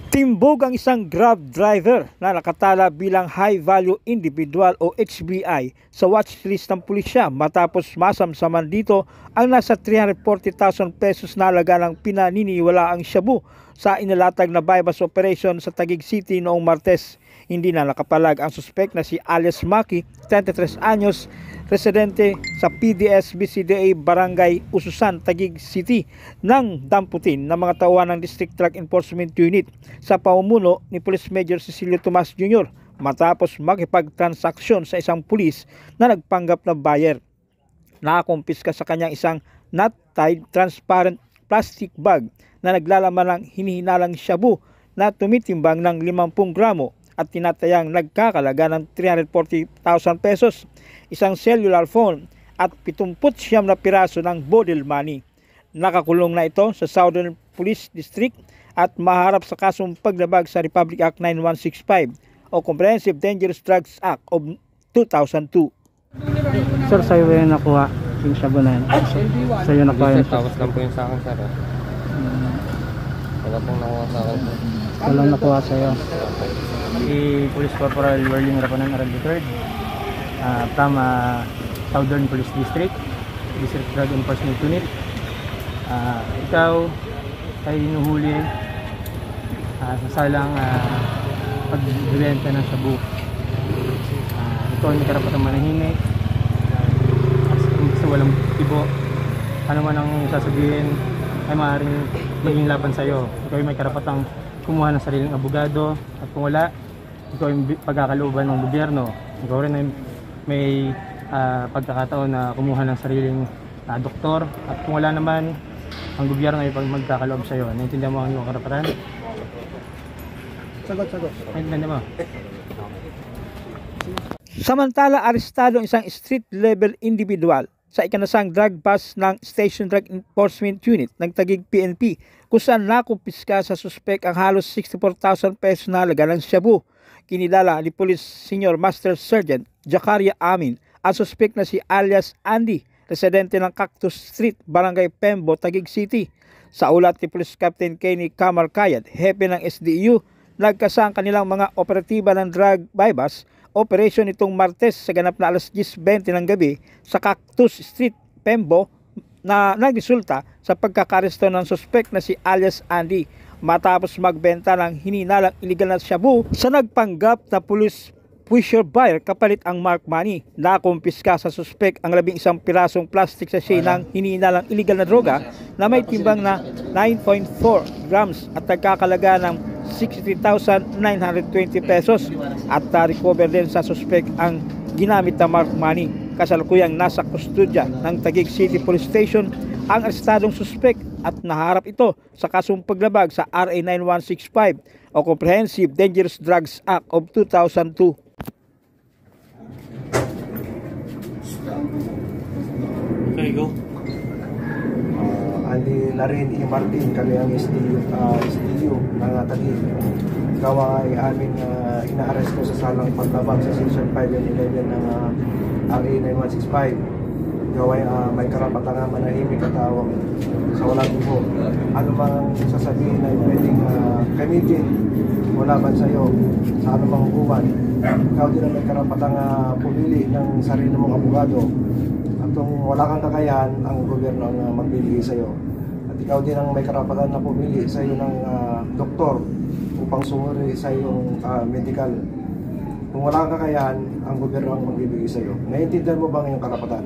Timbog ang isang Grab driver na nakatala bilang High Value Individual o HVI sa watchlist ng pulisya matapos masamsaman dito ang nasa 340,000 pesos na halaga ng pinaniniwalaang shabu sa inalatag na bypass operation sa Taguig City noong Martes. Hindi na nakapalag ang suspek na si alias Maki, 33 anyos, residente sa PDS BCDA Barangay Ususan, Taguig City nang damputin ng mga tauhan ng District Drug Enforcement Unit sa pamumuno ni Police Major Cecilio Tomas Jr. matapos makipagtransaksyon sa isang pulis na nagpanggap na buyer. Nakakumpiska sa kanyang isang not-tied transparent plastic bag na naglalaman ng hinihinalang shabu na tumitimbang ng 50 gramo at tinatayang nagkakalaga ng 340,000 pesos, isang cellular phone at 79 na piraso ng bodil money. Nakakulong na ito sa Southern Police District at maharap sa kasong paglabag sa Republic Act 9165 o Comprehensive Dangerous Drugs Act of 2002. Sir, sa'yo yung nakuha yung shabu na yun? Sa'yo nakuha yun? Tapos lang po yun sa akin, sir. Wala pong nakuha sa akin, sir. Walang nakuha sa'yo. Si Police Corporal Werling Rapanan Araldo III from Southern Police District, District Drug Enforcement Unit. Ikaw ay inuhuli sa salang pagbibenta ng shabu. Ito ay may karapatang manahimik, kasi walang tibo. Ano man ang sasabihin ay maaaring maging laban sa iyo. Ikaw ay may karapatang kumuha ng sariling abogado, at kung wala, ikaw ay pagkakalooban ng gobyerno. Ikaw rin ay may pagkakataon na kumuha ng sariling doktor, at kung wala naman, ang gobyerno ay magkakaloob sa iyo. Naintindihan mo ang iyong karapatan? Sagot. Naintindihan mo? Samantala, arestado ang isang street-level individual sa ikanasang drug bust ng Station Drug Enforcement Unit ng Taguig PNP, kung saan nakumpiska sa suspek ang halos 64,000 pesos na halaga ng shabu. Kinilala ni Police Senior Master Sergeant Jacaria Amin ang suspek na si alias Andy, residente ng Cactus Street, Barangay Pembo, Taguig City. Sa ulat ni Police Captain Kenny Camarcayad, hepe ng SDU, nagkasa ang kanilang mga operatiba ng drug bypass operation itong Martes sa ganap na alas 10:20 ng gabi sa Cactus Street, Pembo, na nagresulta sa pagkakaresto ng suspek na si alias Andy matapos magbenta ng hininalang illegal na shabu sa nagpanggap na police pusher buyer kapalit ang mark money. Nakumpiska sa suspek ang 11 pirasong plastic sachet ng hininalang illegal na droga na may timbang na 9.4 grams at nagkakalaga ng 63,920 pesos, at recover din sa suspek ang ginamit na mark money. Kasalukuyang nasa kustodya ng Taguig City Police Station ang arestadong suspek at naharap ito sa kasong paglabag sa RA 9165 o Comprehensive Dangerous Drugs Act of 2002. Okay, go. Andy Larin E. Martin, kami ang SDU ng Taguig. Ikaw ay aming inaaresto sa salang paglabag sa Section 5 and 11 ng RA 9165. Ikaw ay may karapatang manahimik at tawag sa walang tubo. Ano mang sasabihin ay pwedeng gamitin o laban sa iyo sa anumang hukuman. Ikaw din ay may karapatang pumili ng sarili mong abogado. At kung wala kang kakayahan, ang gobyerno ang magbibigay sa iyo. At ikaw din ang may karapatan na pumili sa iyo ng doktor upang sumuri sa iyong medical. Kung wala kang kakayahan, ang gobyerno ang magbibigay sa iyo. Naiintindihan mo ba ang iyong karapatan?